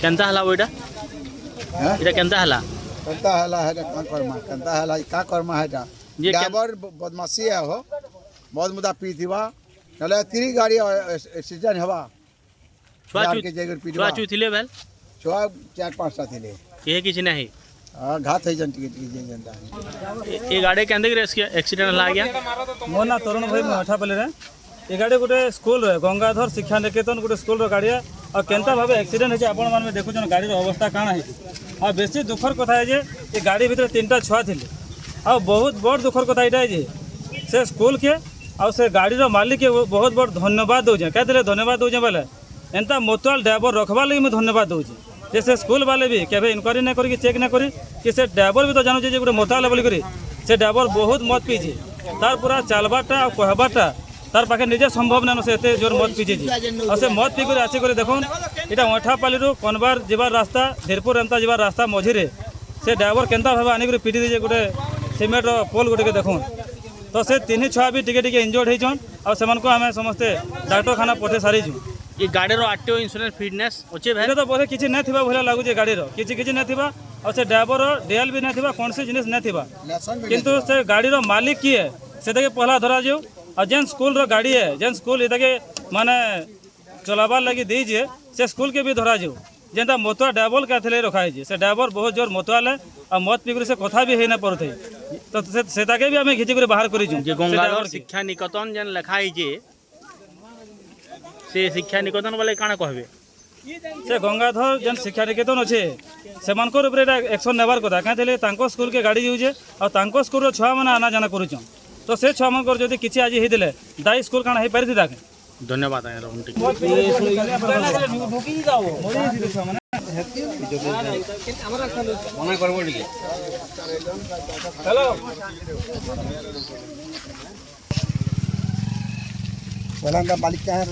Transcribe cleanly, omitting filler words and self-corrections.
Kenta हला वो इटा केंता हला है का कर्मा है ड्राइवर बदमाशी है हो बहुत मुदा पी थी नले तीन गाड़ी एक्सीडेंट हवा छुआ थिले बेल छुआ 4-5टा थिले ये किसी नहीं घात है जन टिकट ये गाड़ी के अंदर एक्सीडेंट हला गया मो ना तरुण भाई मठापल्ली रे ये गाड़ी गोटे स्कूल रे गंगाधर शिक्षा निकेतन गोटे स्कूल रो गाड़ी और केंता भाव एक्सीडेंट है आपण माने देखुछन गाड़ी रो अवस्था काना है और बेसी दुखर कथा है जे ये गाड़ी भीतर 3टा छुआ थिले और बहुत बड़ दुखर कथा इटा है जे से स्कूल के और से गाड़ी रो मालिक के बहुत बड़ धन्यवाद दउजे कहते धन्यवाद दउजे बोले एंता मोतवाल ड्राइवर रखवा लगी मैं धन्यवाद दूचे जैसे स्कूल वाले भी केवे इनक्वारी नहीं करी चेक नहीं करी कि से ड्राइवर भी तो जानूचे जे गोटे मोतवाल बोलिक से ड्राइवर बहुत मत पीछे तार पूरा चलबाटा और कहबाटा तार पाखे निजे संभव नहीं से एते जोर मत पीछे और से मत पी आसिक देखुन यहाँ मठापाली कनबार जीवार रास्ता धीरपुर एंता जीवार रास्ता मझीरे से ड्राइवर केंता भाव आनिक पिटी दीजे गोटे सीमेंट पोल गोटे के देखुन तो से 3 छुआ भी टिके इंजर्ड होइछन और सेमानको आमे समस्ते डाक्तरखाना पठे सारीछु ये गाड़ी रो आरटीओ इंश्योरेंस फिटनेस अच्छे भाई तो बोले किसी नहीं थिबा भला लागु जे गाड़ी रो किसी नहीं थिबा और से ड्राइवर डीएल भी नहीं थिबा कौन सी जिनिस नहीं थिबा किंतु से गाड़ी रो मालिक की है से तके पहला धरा जो और जेन स्कूल रो गाड़ी है जेन स्कूल इतके माने चलाबार लगी दीजिए से स्कूल के भी धरा जो जेनता मोतुआ ड्राइवर का थे रखा है से ड्राइवर बहुत जोर मोतुआल है और मत पीकर से कथा भी है पड़े तो से ताके भी आम घिचिक बाहर कर गंगाधर शिक्षा निकेतन जेन लिखा है से शिक्षा निकेतन वाले काना कहबे से गंगाधर जेन शिक्षा निकेतन अच्छे से एक्शन नेबार कथा कहीं स्कूल के गाड़ी जाऊे और स्कूल छुआ मैंने आना जाना कर तो से छुआ मान जब किसी आज होते दाई स्कूल काना हो पारि था धन्यवाद मालिक क्या है